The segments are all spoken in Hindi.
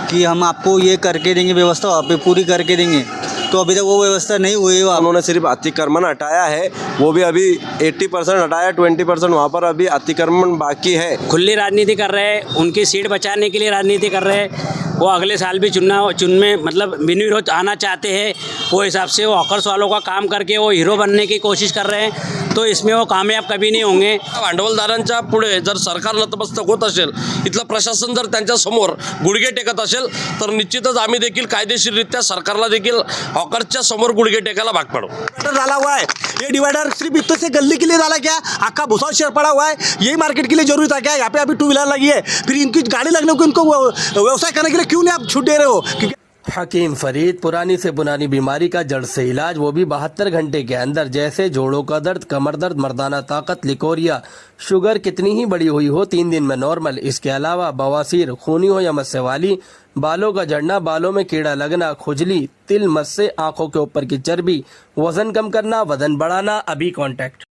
कि हम आपको ये करके देंगे, व्यवस्था वहाँ पे पूरी करके देंगे, तो अभी तक वो व्यवस्था नहीं हुई है। उन्होंने सिर्फ अतिक्रमण हटाया है, वो भी अभी 80% हटाया, 20% वहाँ पर अभी अतिक्रमण बाकी है। खुली राजनीति कर रहे हैं, उनकी सीट बचाने के लिए राजनीति कर रहे हैं। वो अगले साल भी चुन मतलब बिन विरोध आना चाहते हैं। वो हिसाब से वो हॉकर्स वालों का काम करके वो हीरो बनने की कोशिश कर रहे हैं, तो इसमें वो कामयाब कभी नहीं होंगे। भांडवलदारांच्या पुढे जर सरकार नतमस्तक होत असेल, इथलं प्रशासन जर त्यांच्या समोर गुडघे टेकत असेल, तर निश्चितच आम्ही देखील कायदेशीररित्या सरकारला देखील हॉकर्सच्या समोर गुडघे टेकायला भाग पाडू। डाला हुआ है ये डिवाइडर, सिर्फ इतने से गली के लिए डाला क्या? आका भूसा शेयर पड़ा हुआ है, यही मार्केट के लिए जरूरी था क्या? यहाँ पे अभी टू व्हीलर लगी है, फिर इनकी गाड़ी लगने को इनको व्यवसाय करने के लिए क्यों नहीं आप छूट दे रहे हो? क्योंकि हकीम फरीद, पुरानी से पुरानी बीमारी का जड़ से इलाज, वो भी 72 घंटे के अंदर। जैसे जोड़ों का दर्द, कमर दर्द, मर्दाना ताकत, लिकोरिया, शुगर कितनी ही बड़ी हुई हो 3 दिन में नॉर्मल। इसके अलावा बवासीर, खूनी हो या मस्से वाली, बालों का झड़ना, बालों में कीड़ा लगना, खुजली, तिल, मस्से, आंखों के ऊपर की चर्बी, वजन कम करना, वजन बढ़ाना, अभी कॉन्टैक्ट।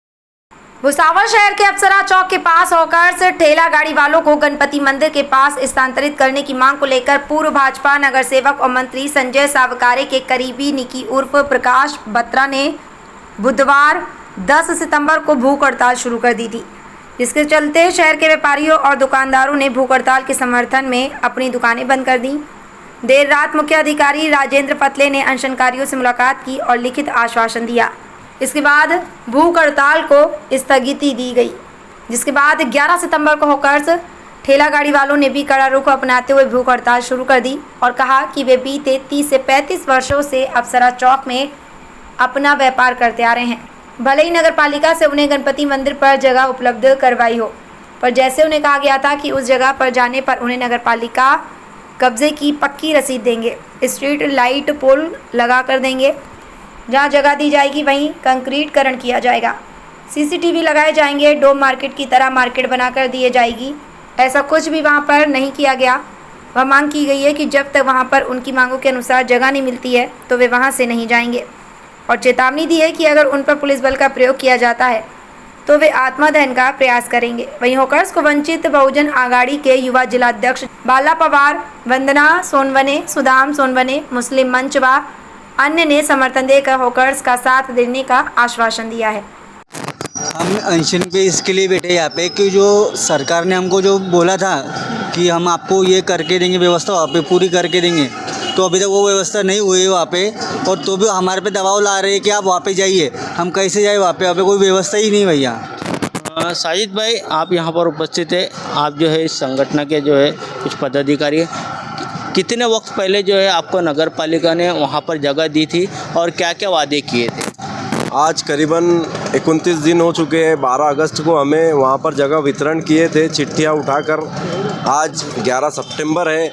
भुसावल शहर के अप्सरा चौक के पास हॉकर्स ठेला गाड़ी वालों को गणपति मंदिर के पास स्थानांतरित करने की मांग को लेकर पूर्व भाजपा नगर सेवक और मंत्री संजय सावकारे के करीबी निकी उर्फ प्रकाश बत्रा ने बुधवार 10 सितंबर को भूख हड़ताल शुरू कर दी थी, जिसके चलते शहर के व्यापारियों और दुकानदारों ने भूख हड़ताल के समर्थन में अपनी दुकानें बंद कर दी। देर रात मुख्य अधिकारी राजेंद्र पतले ने अनशनकारियों से मुलाकात की और लिखित आश्वासन दिया। इसके बाद भूख हड़ताल को स्थगिति दी गई, जिसके बाद 11 सितंबर को हॉकर्स ठेला गाड़ी वालों ने भी कड़ा रुख अपनाते हुए भूख हड़ताल शुरू कर दी और कहा कि वे बीते 30 से 35 वर्षों से अप्सरा चौक में अपना व्यापार करते आ रहे हैं। भले ही नगर पालिका से उन्हें गणपति मंदिर पर जगह उपलब्ध करवाई हो, पर जैसे उन्हें कहा गया था कि उस जगह पर जाने पर उन्हें नगर पालिका कब्जे की पक्की रसीद देंगे, स्ट्रीट लाइट पोल लगा कर देंगे, जहां जगह दी जाएगी वहीं कंक्रीटकरण किया जाएगा, सीसीटीवी लगाए जाएंगे, डोम मार्केट की तरह मार्केट बनाकर दिए जाएगी। ऐसा कुछ भी वहां पर नहीं किया गया। वह मांग की गई है कि जब तक वहां पर उनकी मांगों के अनुसार जगह नहीं मिलती है तो वे वहां से नहीं जाएंगे, और चेतावनी दी है कि अगर उन पर पुलिस बल का प्रयोग किया जाता है तो वे आत्मदहन का प्रयास करेंगे। वहीं हॉकर्स को वंचित बहुजन आघाड़ी के युवा जिलाध्यक्ष बाला पवार, वंदना सोनवने, सुदाम सोनवने, मुस्लिम मंच व अन्य ने समर्थन देकर हॉकर्स का साथ देने का आश्वासन दिया है। हम अनशन पे इसके लिए बैठे यहाँ पे कि जो सरकार ने हमको जो बोला था कि हम आपको ये करके देंगे, व्यवस्था वहाँ पे पूरी करके देंगे, तो अभी तक वो व्यवस्था नहीं हुई है वहाँ पे, और तो भी हमारे पे दबाव ला रहे हैं कि आप वहाँ पे जाइए। हम कैसे जाए वहाँ पे कोई व्यवस्था ही नहीं भैया। साजिद भाई, आप यहाँ पर उपस्थित है, आप जो है इस संगठन के जो है कुछ पदाधिकारी है, कितने वक्त पहले जो है आपको नगर पालिका ने वहाँ पर जगह दी थी और क्या क्या वादे किए थे? आज करीबन 29 दिन हो चुके हैं। 12 अगस्त को हमें वहाँ पर जगह वितरण किए थे चिट्ठियाँ उठाकर। आज 11 सितंबर है,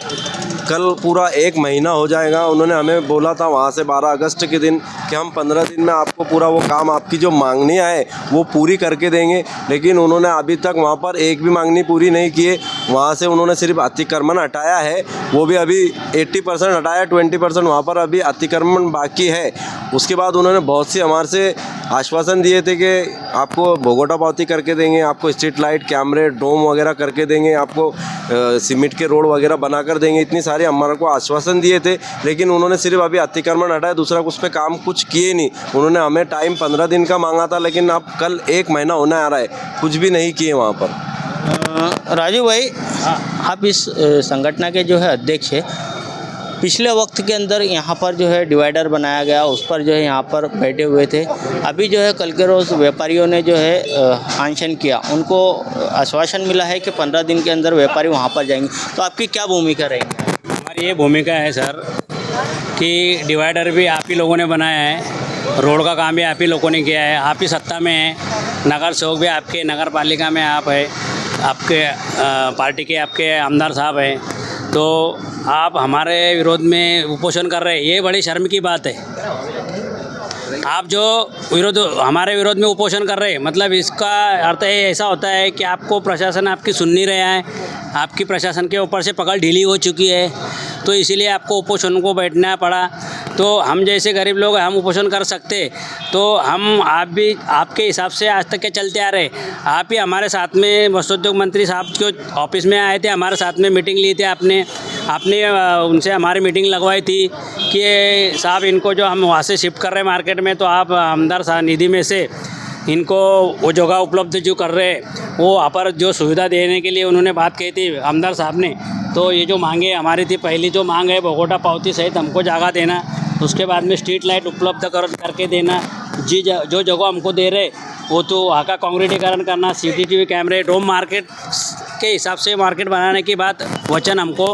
कल पूरा 1 महीना हो जाएगा। उन्होंने हमें बोला था वहाँ से 12 अगस्त के दिन कि हम 15 दिन में आपको पूरा वो काम, आपकी जो मांगनी है वो पूरी करके देंगे, लेकिन उन्होंने अभी तक वहाँ पर एक भी मांगनी पूरी नहीं किए। वहाँ से उन्होंने सिर्फ अतिक्रमण हटाया है, वो भी अभी 80% हटाया, 20% वहाँ पर अभी अतिक्रमण बाकी है। उसके बाद उन्होंने बहुत सी हमारे से आश्वासन दिए थे कि आपको भोगोटा पावती करके देंगे, आपको स्ट्रीट लाइट, कैमरे, डोम वगैरह करके देंगे, आपको सीमेंट के रोड वगैरह बना कर देंगे। इतनी सारे हमारे को आश्वासन दिए थे, लेकिन उन्होंने सिर्फ अभी अतिक्रमण हटाया, दूसरा उस पर काम कुछ किए नहीं। उन्होंने हमें टाइम 15 दिन का मांगा था, लेकिन अब कल 1 महीना होने आ रहा है, कुछ भी नहीं किए वहाँ पर। राजू भाई, आप इस संगठन के जो है अध्यक्ष है, पिछले वक्त के अंदर यहाँ पर जो है डिवाइडर बनाया गया, उस पर जो है यहाँ पर बैठे हुए थे। अभी जो है कल के रोज़ व्यापारियों ने जो है अनशन किया, उनको आश्वासन मिला है कि 15 दिन के अंदर व्यापारी वहाँ पर जाएंगे, तो आपकी क्या भूमिका रहेगी? हमारी ये भूमिका है सर कि डिवाइडर भी आप ही लोगों ने बनाया है, रोड का काम भी आप ही लोगों ने किया है, आप ही सत्ता में है, नगर सेवक भी आपके नगर पालिका में आप है, आपके पार्टी के आपके आमदार साहब हैं, तो आप हमारे विरोध में उपोषण कर रहे हैं, ये बड़ी शर्म की बात है। आप जो हमारे विरोध में उपोषण कर रहे हैं, मतलब इसका अर्थ है ऐसा होता है कि आपको प्रशासन आपकी सुन नहीं रहा है, आपकी प्रशासन के ऊपर से पकड़ ढीली हो चुकी है, तो इसीलिए आपको उपोषण को बैठना पड़ा। तो हम जैसे गरीब लोग हम उपोषण कर सकते, तो आप भी आपके हिसाब से आज तक के चलते आ रहे। आप ही हमारे साथ में वस्त्रोद्योग मंत्री साहब के ऑफिस में आए थे, हमारे साथ में मीटिंग ली थी आपने, आपने उनसे हमारी मीटिंग लगवाई थी कि साहब इनको जो हम वहाँ से शिफ्ट कर रहे हैं मार्केट में, तो आप आमदार निधि में से इनको वो जगह उपलब्ध जो कर रहे हैं वो वहाँ पर जो सुविधा देने के लिए उन्होंने बात कही थी आमदार साहब ने। तो ये जो मांगे हमारी थी, पहली जो मांग है भगोटा पावती सहित हमको जगह देना, उसके बाद में स्ट्रीट लाइट उपलब्ध करके देना, जो जगह हमको दे रहे वो तो वहाँ का कांक्रीटीकरण करना, CCTV कैमरे, डोम मार्केट के हिसाब से मार्केट बनाने की बात वचन हमको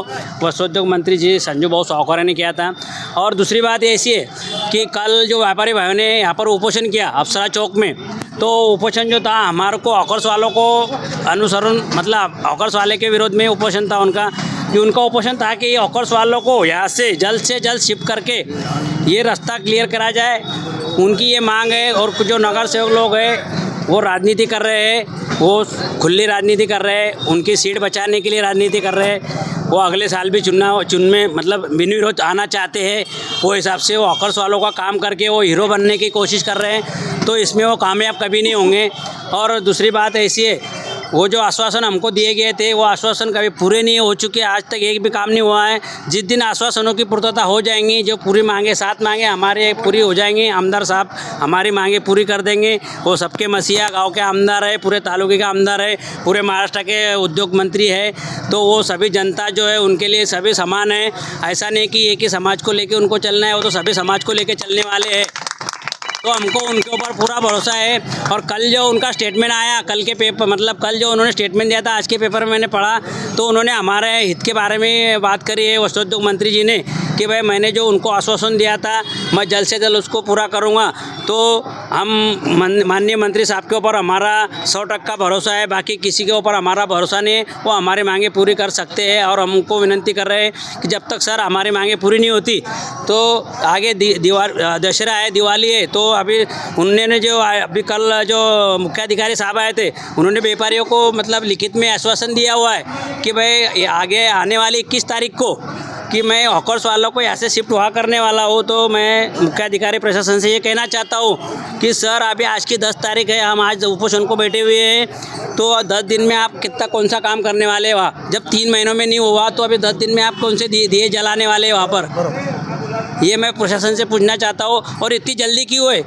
वस्त्रोद्योग मंत्री जी संजू भाऊ सावकारे ने किया था। और दूसरी बात ऐसी है कि कल जो व्यापारी भाइयों ने यहाँ पर उपोषण किया अप्सरा चौक में, तो उपोषण जो था हमारे को हॉकर्स वालों को अनुसरण, मतलब हॉकर्स वाले के विरोध में उपोषण था उनका, कि उनका उपोषण था कि हॉकर्स वालों को यहाँ से जल्द शिफ्ट करके ये रास्ता क्लियर करा जाए। उनकी ये मांग है। और कुछ जो नगर सेवक लोग हैं वो राजनीति कर रहे हैं, वो खुली राजनीति कर रहे हैं, उनकी सीट बचाने के लिए राजनीति कर रहे हैं। वो अगले साल भी चुन मतलब बिन विरोध आना चाहते हैं। वो हिसाब से वो हॉकर्स वालों का काम करके वो हीरो बनने की कोशिश कर रहे हैं, तो इसमें वो कामयाब कभी नहीं होंगे। और दूसरी बात ऐसी है, वो जो आश्वासन हमको दिए गए थे वो आश्वासन कभी पूरे नहीं हो चुके, आज तक एक भी काम नहीं हुआ है। जिस दिन आश्वासनों की पूर्तता हो जाएंगी, जो पूरी मांगे 7 मांगे हमारे पूरी हो जाएंगी, आमदार साहब हमारी मांगे पूरी कर देंगे। वो सबके मसीहा गांव के आमदार है, पूरे तालुके का आमदार है, पूरे महाराष्ट्र के उद्योग मंत्री है, तो वो सभी जनता जो है उनके लिए सभी समान है। ऐसा नहीं कि एक ही समाज को लेके उनको चलना है, वो तो सभी समाज को लेके चलने वाले हैं। तो हमको उनके ऊपर पूरा भरोसा है। और कल जो उनका स्टेटमेंट आया, कल के पेपर मतलब कल जो उन्होंने स्टेटमेंट दिया था, आज के पेपर में मैंने पढ़ा, तो उन्होंने हमारे हित के बारे में बात करी है वस्त्रोद्योग मंत्री जी ने, कि भाई मैंने जो उनको आश्वासन दिया था मैं जल्द से जल्द उसको पूरा करूँगा। तो हम माननीय मंत्री साहब के ऊपर हमारा 100% भरोसा है, बाकी किसी के ऊपर हमारा भरोसा नहीं है। वो हमारी मांगे पूरी कर सकते हैं। और हमको विनती कर रहे हैं कि जब तक सर हमारी मांगे पूरी नहीं होती, तो आगे दशहरा है, दिवाली है, तो अभी उन्होंने जो अभी कल जो मुख्याधिकारी साहब आए थे, उन्होंने व्यापारियों को मतलब लिखित में आश्वासन दिया हुआ है कि भाई आगे आने वाली 21 तारीख को कि मैं हॉकर्स वालों को यहाँ से शिफ्ट हुआ करने वाला हूँ। तो मैं मुख्याधिकारी प्रशासन से ये कहना चाहता हूँ कि सर अभी आज की 10 तारीख है, हम आज उपोषण को बैठे हुए हैं, तो 10 दिन में आप कौन सा काम करने वाले वहाँ? जब 3 महीनों में नहीं हुआ तो अभी 10 दिन में आप कौन से दिए जलाने वाले हैं वहाँ पर? ये मैं प्रशासन से पूछना चाहता हूँ। और इतनी जल्दी क्यों है?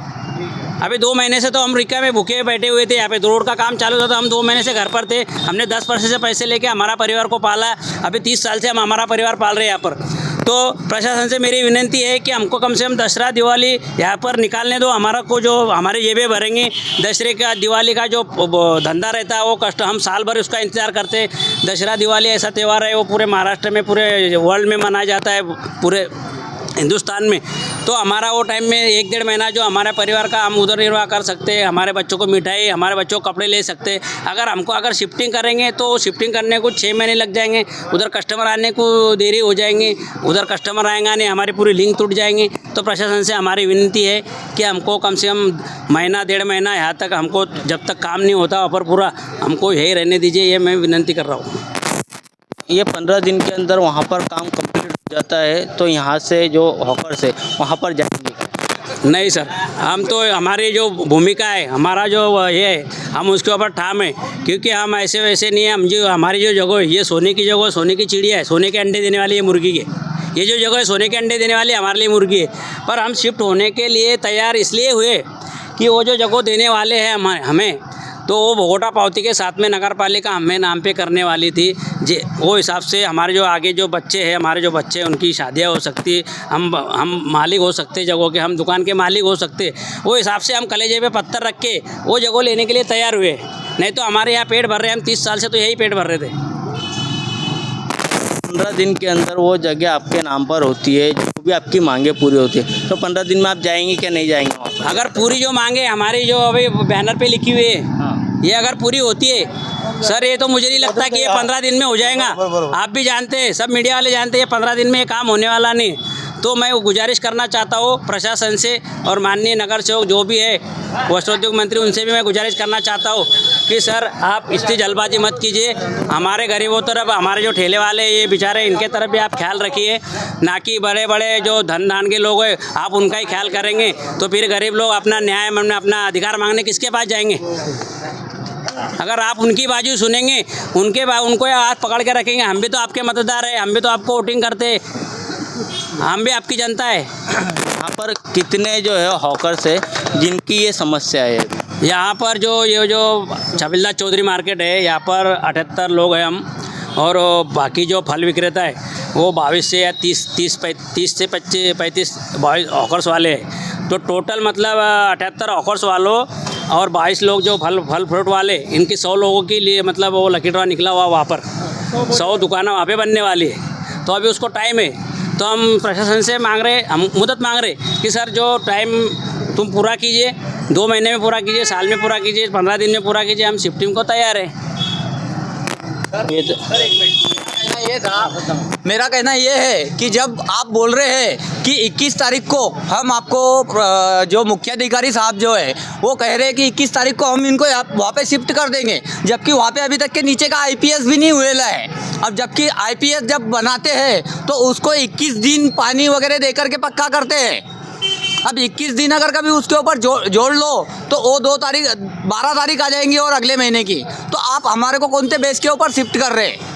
अभी 2 महीने से तो अमेरिका में भूखे बैठे हुए थे, यहाँ पे रोड का काम चालू था, तो हम 2 महीने से घर पर थे। हमने 10% से पैसे लेके हमारा परिवार को पाला। अभी 30 साल से हम हमारा परिवार पाल रहे हैं यहाँ पर। तो प्रशासन से मेरी विनती है कि हमको कम से कम दशहरा दिवाली यहाँ पर निकालने दो। हमारा को जो हमारे जेबें भरेंगे, दशहरे का दिवाली का जो धंधा रहता है वो कष्ट हम साल भर उसका इंतज़ार करते। दशहरा दिवाली ऐसा त्यौहार है, वो पूरे महाराष्ट्र में, पूरे वर्ल्ड में मनाया जाता है, पूरे हिंदुस्तान में। तो हमारा वो टाइम में 1-1.5 महीना जो हमारे परिवार का हम उधर निर्वाह कर सकते हैं, हमारे बच्चों को मिठाई, हमारे बच्चों को कपड़े ले सकते हैं। अगर शिफ्टिंग करेंगे तो शिफ्टिंग करने को 6 महीने लग जाएंगे, उधर कस्टमर आने को देरी हो जाएंगे, उधर कस्टमर आएगा नहीं, हमारी पूरी लिंक टूट जाएंगी। तो प्रशासन से हमारी विनती है कि हमको कम से कम महीना 1.5 महीना यहाँ तक हमको जब तक काम नहीं होता वहाँ पर पूरा हमको यही रहने दीजिए, ये मैं विनती कर रहा हूँ। ये 15 दिन के अंदर वहाँ पर काम कंप्लीट हो जाता है, तो यहाँ से जो हॉकर्स है वहाँ पर जाएंगे? नहीं सर, हम तो हमारी जो भूमिका है, हमारा जो ये है, हम उसके ऊपर ठाम है, क्योंकि हम ऐसे वैसे नहीं है। हम जो हमारी जो जगह है ये सोने की जगह, सोने की चिड़िया है, सोने के अंडे देने वाली है मुर्गी के। ये जो जगह है सोने के अंडे देने वाली हमारे लिए मुर्गी है। पर हम शिफ्ट होने के लिए तैयार इसलिए हुए कि वो जो जगह देने वाले हैं हमें, तो वो भगोटा पावती के साथ में नगर पालिका हमें नाम पे करने वाली थी जी। वो हिसाब से हमारे जो आगे जो बच्चे हैं, हमारे जो बच्चे हैं उनकी शादियाँ हो सकती, हम मालिक हो सकते जगहों के, हम दुकान के मालिक हो सकते। वो हिसाब से हम कलेजे पे पत्थर रख के वो जगह लेने के लिए तैयार हुए। नहीं तो हमारे यहाँ पेट भर रहे हैं, हम 30 साल से तो यही पेट भर रहे थे। 15 दिन के अंदर वो जगह आपके नाम पर होती है, जो भी आपकी मांगे पूरी होती है, तो 15 दिन में आप जाएंगे क्या नहीं जाएंगे वहाँ पर? अगर पूरी जो मांगे हमारी जो अभी बैनर पे लिखी हुई है, ये अगर पूरी होती है सर, ये तो मुझे नहीं लगता कि ये 15 दिन में हो जाएगा। आप भी जानते हैं, सब मीडिया वाले जानते हैं, 15 दिन में ये काम होने वाला नहीं। तो मैं गुजारिश करना चाहता हूँ प्रशासन से और माननीय नगर सेवक जो भी है, वस्त्रोद्योग मंत्री, उनसे भी मैं गुजारिश करना चाहता हूँ कि सर आप इतनी जल्दबाजी मत कीजिए। हमारे गरीबों तरफ, हमारे जो ठेले वाले ये बेचारे, इनके तरफ भी आप ख्याल रखिए, ना कि बड़े बड़े जो धन दान के लोग हैं आप उनका ही ख्याल करेंगे तो फिर गरीब लोग अपना न्याय, अपना अधिकार मांगने किसके पास जाएंगे? अगर आप उनकी बाजू सुनेंगे, उनको हाथ पकड़ के रखेंगे, हम भी तो आपके मतदार हैं, हम भी तो आपको वोटिंग करते हैं, हम भी आपकी जनता है। यहाँ पर कितने जो है हॉकर्स है जिनकी ये समस्या है? यहाँ पर ये जो छबिलदास चौधरी मार्केट है, यहाँ पर 78 लोग हैं हम, और बाकी जो फल विक्रेता है वो 22 से या 30 से 35 हॉकर्स वाले हैं। तो टोटल मतलब 78 हॉकर्स वालों और 22 लोग जो फल फ्रूट वाले, इनकी 100 लोगों के लिए मतलब वो लकी ड्रॉ निकला हुआ वहाँ पर 100 दुकानें वहाँ पे बनने वाली है। तो अभी उसको टाइम है, तो हम प्रशासन से हम मदद मांग रहे कि सर जो टाइम तुम पूरा कीजिए, 2 महीने में पूरा कीजिए, साल में पूरा कीजिए, 15 दिन में पूरा कीजिए, हम शिफ्टिंग को तैयार है। ये था, मेरा कहना ये है कि जब आप बोल रहे हैं कि 21 तारीख को हम आपको जो मुख्याधिकारी साहब जो है वो कह रहे हैं कि 21 तारीख को हम इनको वहाँ पे शिफ्ट कर देंगे, जबकि वहाँ पे अभी तक के नीचे का IPS भी नहीं हुएला है। अब जबकि IPS जब बनाते हैं तो उसको 21 दिन पानी वगैरह देकर के पक्का करते हैं। अब 21 दिन अगर कभी उसके ऊपर जोड़ लो तो वो 12 तारीख आ जाएंगी और अगले महीने की। तो आप हमारे को कौन से बेस के ऊपर शिफ्ट कर रहे हैं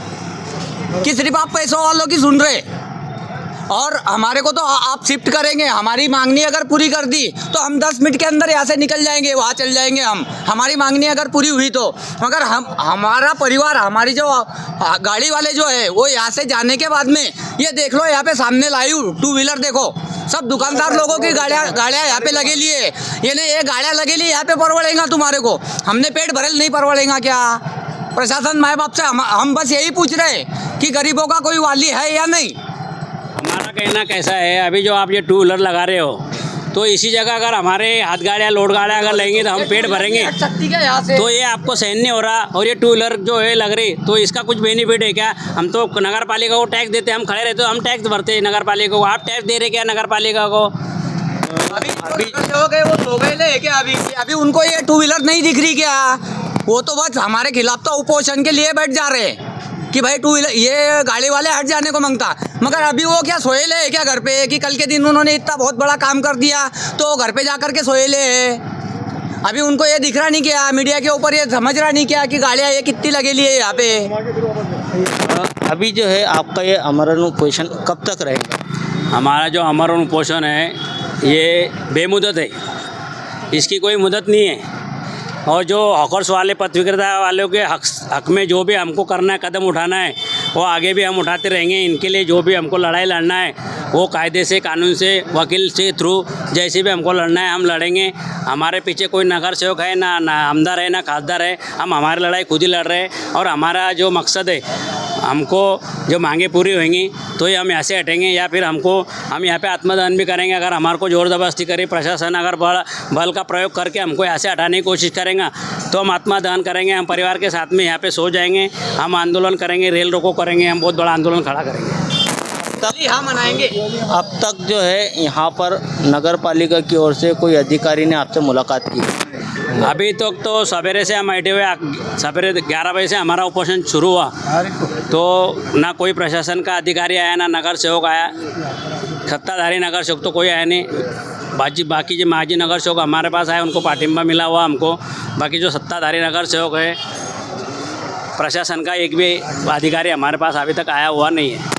कि सिर्फ आप पैसों वालों की सुन रहे? और हमारे को तो आप शिफ्ट करेंगे, हमारी मांगनी अगर पूरी कर दी तो हम 10 मिनट के अंदर यहाँ से निकल जाएंगे, वहाँ चल जाएंगे हमारी मांगनी अगर पूरी हुई तो। मगर हमारा परिवार, हमारी जो गाड़ी वाले जो है वो यहाँ से जाने के बाद में, ये देख लो यहाँ पे सामने लाइव 2 व्हीलर देखो, सब दुकानदार लोगों की गाड़ियाँ यहाँ पे लगे लिए, ये गाड़ियाँ लगे लिए यहाँ पे परवड़ेगा तुम्हारे को? हमने पेट भरल नहीं परवड़ेगा क्या? प्रशासन माए बाप से हम बस यही पूछ रहे हैं कि गरीबों का कोई वाली है या नहीं। हमारा कहना कैसा है, अभी जो आप ये 2 व्हीलर लगा रहे हो, तो इसी जगह अगर हमारे हाथ गाड़ियाँ लोड गाड़ियाँ अगर लेंगे तो हम पेट भरेंगे, तो ये आपको सहन नहीं हो रहा। और ये 2 व्हीलर जो है लग रही, तो इसका कुछ बेनिफिट है क्या? हम तो नगर पालिका को टैक्स देते हैं, हम खड़े रहते हो, हम टैक्स भरते हैं नगर पालिका को, आप टैक्स दे रहे क्या नगर पालिका को? अभी हो गए वो सो गए क्या? अभी उनको ये 2 व्हीलर नहीं दिख रही क्या? वो तो बस हमारे खिलाफ तो उपोषण के लिए बैठ जा रहे हैं कि भाई 2 व्हीलर ये गाड़ी वाले हट जाने को मांगता। मगर अभी वो क्या सोएले है क्या घर पे कि कल के दिन उन्होंने इतना बहुत बड़ा काम कर दिया तो घर पे जा कर के सोएले है? अभी उनको ये दिख रहा नहीं क्या? मीडिया के ऊपर ये समझ रहा नहीं क्या कि गाड़ियाँ ये कितनी लगेली है यहाँ पे? अभी जो है आपका ये आमरण उपोषण कब तक रहेगा? हमारा जो आमरण उपोषण है ये बेमुदत है, इसकी कोई मुदत नहीं है। और जो हॉकर्स वाले पथ विक्रेता वालों के हक में जो भी हमको करना है, कदम उठाना है, वो आगे भी हम उठाते रहेंगे। इनके लिए जो भी हमको लड़ाई लड़ना है वो कायदे से, कानून से, वकील से थ्रू जैसे भी हमको लड़ना है हम लड़ेंगे। हमारे पीछे कोई नगर सेवक है ना आमदार है ना खासदार है, हम हमारी लड़ाई खुद ही लड़ रहे हैं। और हमारा जो मकसद है, हमको जो मांगे पूरी होंगी तो ही हम यहाँ से हटेंगे, या फिर हम यहाँ पे आत्मदान भी करेंगे। अगर हमारे को ज़ोर ज़बरदस्ती करे प्रशासन, अगर बल का प्रयोग करके हमको यहाँ से हटाने की कोशिश करेंगे तो हम आत्मदान करेंगे। हम परिवार के साथ में यहाँ पे सो जाएंगे, हम आंदोलन करेंगे, रेल रोको करेंगे, हम बहुत बड़ा आंदोलन खड़ा करेंगे। हाँ मनाएंगे। अब तक जो है यहाँ पर नगर पालिका की ओर से कोई अधिकारी ने आपसे मुलाकात की? अभी तक तो सवेरे से हम बैठे हुए, सवेरे 11 बजे से हमारा उपोषण शुरू हुआ, तो ना कोई प्रशासन का अधिकारी आया, ना नगर सेवक आया, सत्ताधारी नगर सेवक तो कोई आया नहीं। बाकी जो माजी नगर सेवक हमारे पास आए, उनको पाठिंबा मिला हुआ हमको। बाकी जो सत्ताधारी नगर सेवक है, प्रशासन का एक भी अधिकारी हमारे पास अभी तक आया हुआ नहीं है।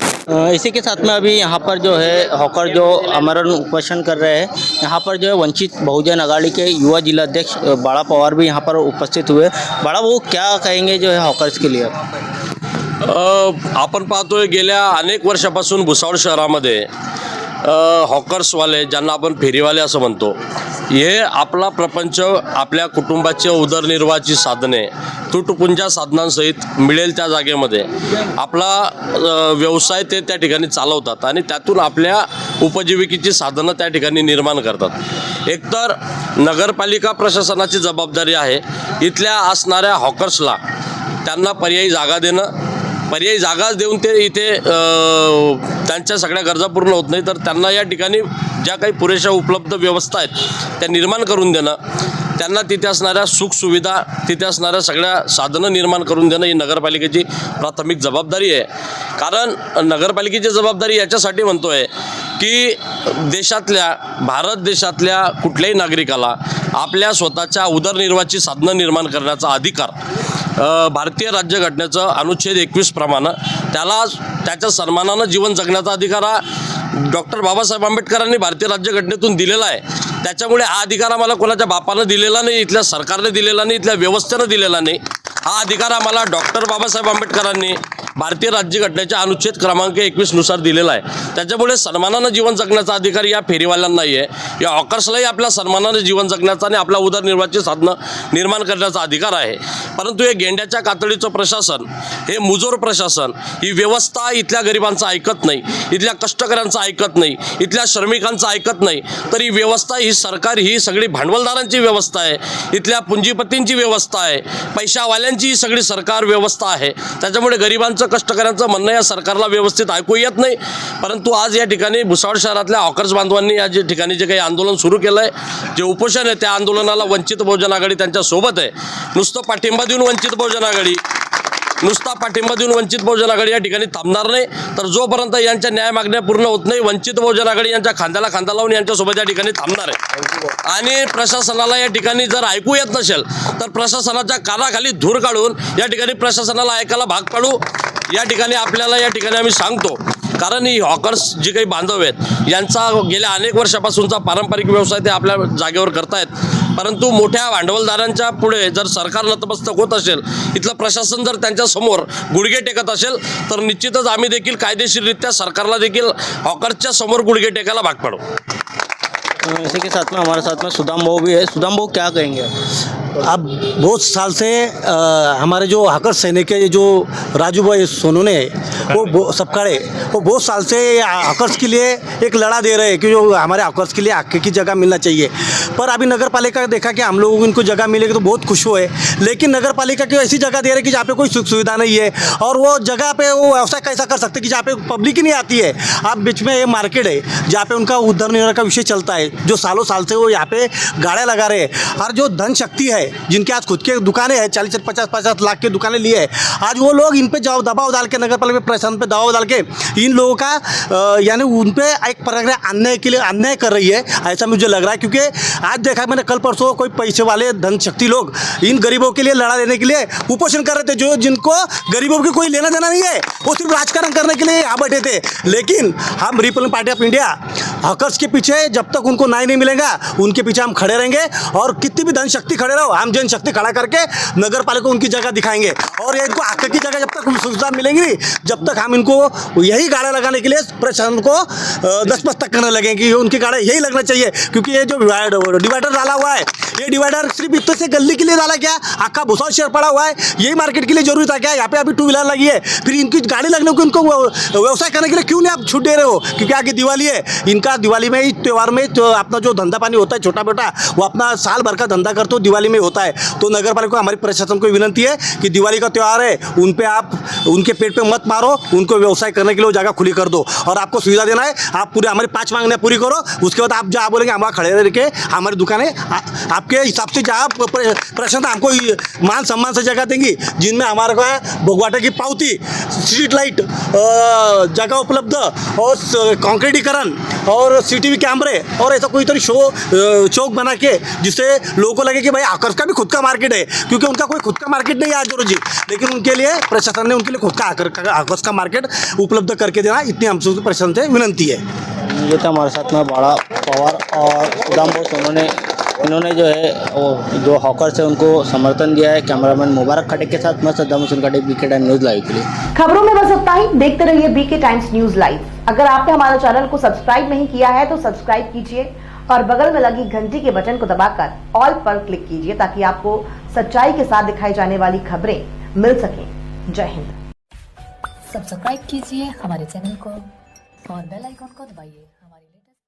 इसी के साथ में अभी यहाँ पर जो है हॉकर जो आमरण उपोषण कर रहे हैं, यहाँ पर जो है वंचित बहुजन आघाड़ी के युवा जिला अध्यक्ष बाळा पवार भी यहाँ पर उपस्थित हुए। बाळा, वो क्या कहेंगे जो है हॉकर्स के लिए? आपण पाहतोय गेल्या अनेक वर्षापासून भुसावळ शहरामध्ये हॉकर्सवाले, ज्यांना आपण फेरीवाले असं म्हणतो, हे आपला प्रपंच, आपल्या कुटुंबाच्या उदरनिर्वाहाची साधने तुटपुंजा साधनांसहित मिळेल त्या जागेमध्ये आपला व्यवसाय ते त्या ठिकाणी चालवतात आणि त्यातून आपल्या उपजीविकेची साधनं त्या ठिकाणी निर्माण करतात। एकतर नगरपालिका प्रशासनाची जबाबदारी आहे इथल्या असणाऱ्या हॉकर्सला त्यांना पर्यायी जागा देणं, पर्यायी जागाच देऊन ते इथे त्यांच्या सगळ्या गरजा पूर्ण होत नाही तर त्यांना या ठिकाणी ज्या काही पुरेशा उपलब्ध व्यवस्था आहेत त्या निर्माण करून देणं, त्यांना तिथे असणाऱ्या सुखसुविधा, तिथे असणाऱ्या सगळ्या साधनं निर्माण करून देणं ही नगरपालिकेची प्राथमिक जबाबदारी आहे। कारण नगरपालिकेची जबाबदारी याच्यासाठी म्हणतो आहे की भारत देशातल्या कुठल्याही नागरिकाला आपल्या स्वतःच्या उदरनिर्वाहाची साधनं निर्माण करण्याचा अधिकार भारतीय राज्यघटनेचं अनुच्छेद 21 प्रमाणे त्याला त्याच्या सन्मानानं जीवन जगण्याचा अधिकार हा डॉक्टर बाबासाहेब आंबेडकरांनी भारतीय राज्यघटनेतून दिलेला आहे. त्याच्यामुळे हा अधिकार आम्हाला कोणाच्या बापानं दिलेला नाही, इथल्या सरकारने दिलेला नाही, इथल्या व्यवस्थेनं दिलेला नाही. हा अधिकार आम्हाला डॉक्टर बाबासाहेब आंबेडकरांनी भारतीय राज्यघटनेच्या अनुच्छेद क्रमांक 21 नुसार दिलेला आहे. त्याच्यामुळे सन्मानानं जीवन जगण्याचा अधिकार या फेरीवाल्यांना नाही आहे. या हॉकर्सलाही आपल्या सन्मानानं जीवन जगण्याचा आणि आपल्या उदरनिर्वाहाची साधनं निर्माण करण्याचा अधिकार आहे. परंतु हे गेंड्याच्या कातडीचं प्रशासन, हे मुजोर प्रशासन, ही व्यवस्था इथल्या गरिबांचं ऐकत नाही, इथल्या कष्टकऱ्यांचं ऐकत नाही, इथल्या श्रमिकांचं ऐकत नाही. तर ही व्यवस्था, ही सरकार, ही सगळी भांडवलदारांची व्यवस्था आहे, इथल्या पुंजीपतींची व्यवस्था आहे, पैशावाल्यांची ही सगळी सरकार व्यवस्था आहे. त्याच्यामुळे गरिबांचं, कष्टकऱ्यांचं म्हणणं या सरकारला व्यवस्थित ऐकू येत नाही. परंतु आज या ठिकाणी भुसावळ शहरातल्या हॉकर्स बांधवांनी या ठिकाणी जे काही आंदोलन सुरू केलं आहे, जे उपोषण आहे, त्या आंदोलनाला वंचित बहुजन आघाडी त्यांच्यासोबत आहे. नुसता पाठिंबा देऊन वंचित बहुजन आघाडी या ठिकाणी थांबणार नाही. तर जोपर्यंत यांच्या न्याय मागण्या पूर्ण होत नाही, वंचित बहुजन आघाडी यांच्या खांद्याला खांदा लावून यांच्यासोबत या ठिकाणी थांबणार आहे. आणि प्रशासनाला या ठिकाणी जर ऐकू येत नसेल तर प्रशासनाच्या कानाखाली धूर काढून या ठिकाणी प्रशासनाला ऐकायला भाग पाडू. या ठिकाणी आम्ही सांगतो, कारण ही हॉकर्स जी काही बांधव आहेत यांचा गेल्या अनेक वर्षापासूनचा पारंपरिक व्यवसाय ते आपल्या जागेवर करतायत. परंतु मोठ्या भांडवलदारांच्या पुढे जर सरकार नतमस्तक होत असेल, इथलं प्रशासन जर त्यांच्यासमोर गुडघे टेकत असेल, तर निश्चितच आम्ही देखील कायदेशीररित्या सरकारला देखील हॉकर्सच्या समोर गुडघे टेकायला भाग पाडू. इसी के साथ में हमारे साथ में सुदाम भाऊ भी है. सुदाम भाऊ क्या कहेंगे? अब बहुत साल से हमारे जो हॉकर सैनिक है, जो राजू भाई सोनू ने वो सबकाड़े, वो बहुत साल से हॉकर्स के लिए एक लड़ा दे रहे हैं कि जो हमारे हॉकर्स के लिए हक की जगह मिलना चाहिए. पर अभी नगर पालिका देखा कि हम लोग उनको जगह मिलेगी तो बहुत खुश हुए, लेकिन नगर पालिका की ऐसी जगह दे रहे कि जहाँ पे कोई सुख सुविधा नहीं है, और वो जगह पे वो व्यवसाय कैसा कर सकते कि जहाँ पे पब्लिक ही नहीं आती है. अब बीच में ये मार्केट है जहाँ पे उनका उधर का विषय चलता है, जो सालों साल से वो यहाँ पे गाड़ियाँ लगा रहे हैं. और जो धन शक्ति है, जिनके आज खुद के दुकानें हैं, 40-50 लाख की दुकानें लिए हैं, आज वो लोग इन पे दबाव डाल के, नगर पालिका प्रशासन पे दबाव डाल के इन लोगों का यानी उन पे एक प्रक्रिया अन्याय कर रही है, ऐसा मुझे लग रहा है. क्योंकि आज देखा मैंने कल परसों कोई पैसे वाले धन शक्ति लोग इन गरीबों के लिए लड़ा देने के लिए उपोषण कर रहे थे, जो जिनको गरीबों की कोई लेना देना नहीं है, वो सिर्फ राजकारण करने के लिए यहाँ बैठे थे. लेकिन हम Republican party of India hawkers के पीछे जब तक उनको न्याय नहीं मिलेगा, उनके पीछे हम खड़े रहेंगे. और कितनी भी धन शक्ति खड़े रहो, हम जनशक्ति खड़ा करके नगर पालिका को उनकी जगह दिखाएंगे. और ये इनको हक की जगह जब तक सुविधा मिलेंगी नहीं, जब तक हम इनको यही गाड़ा लगाने के लिए प्रशासन को दस्तमस्तक करने लगेंगे. उनकी गाड़ा यही लगना चाहिए. क्योंकि ये जो डिवाइडर डाला हुआ है, ये डिवाइडर सिर्फ इतने से गली के लिए डाला क्या, आका भुसावल शहर पड़ा हुआ है, यही मार्केट के लिए जरूरी था क्या? यहाँ पे अभी 2 व्हीलर लगी है, फिर इनकी गाड़ी लगने को इनको व्यवसाय करने के लिए क्यों नहीं आप छूट दे रहे हो? क्योंकि आगे दिवाली है, इनका दिवाली में ही त्यौहार में तो अपना जो धंधा पानी होता है छोटा मोटा, वो अपना साल भर का धंधा करते हो दिवाली में होता है. तो नगर पालिका को, हमारी प्रशासन को विनती है कि दिवाली का त्यौहार है, उन पे आप उनके पेट पे मत मारो, उनको व्यवसाय करने के लिए जगह खुली कर दो. और आपको सुविधा देना है, आप पूरे हमारी 5 मांगनियाँ पूरी करो, उसके बाद आप जहाँ बोलेंगे हम खड़े रह के हमारी दुकानें आपके हिसाब से जहाँ प्रशासन हमको मान सम्मान से जगह देंगी, जिनमें हमारे को है भोगवाटे की पावती, स्ट्रीट लाइट, जगह उपलब्ध, और कंक्रीटीकरण, और CCTV कैमरे, और ऐसा कोई तरह चौक बना के जिससे लोगों को लगे कि भाई हॉकर्स का भी खुद का मार्केट है. क्योंकि उनका कोई खुद का मार्केट नहीं है आज रोजी, लेकिन उनके लिए प्रशासन ने उनके लिए खुद का हॉकर्स का मार्केट उपलब्ध करके देना, इतनी हमसे प्रशासन से विनती है. ये था हमारे साथ में बाड़ा पवार और सुदाम बोस. इन्होंने जो है वो जो हॉकर्स है उनको समर्थन दिया है. कैमरामैन मुबारक खटक के साथ मैं सद्दाम हुसैन खटक, बीके टाइम न्यूज़ लाइव के लिए. खबरों में बस इतना ही. देखते रहिए बीके टाइम्स न्यूज लाइव. अगर आपने हमारे चैनल को सब्सक्राइब नहीं किया है तो सब्सक्राइब कीजिए और बगल में लगी घंटी के बटन को दबाकर ऑल पर क्लिक कीजिए, ताकि आपको सच्चाई के साथ दिखाई जाने वाली खबरें मिल सकें. जय हिंद. सब्सक्राइब कीजिए हमारे चैनल को और बेल आइकॉन को दबाइए.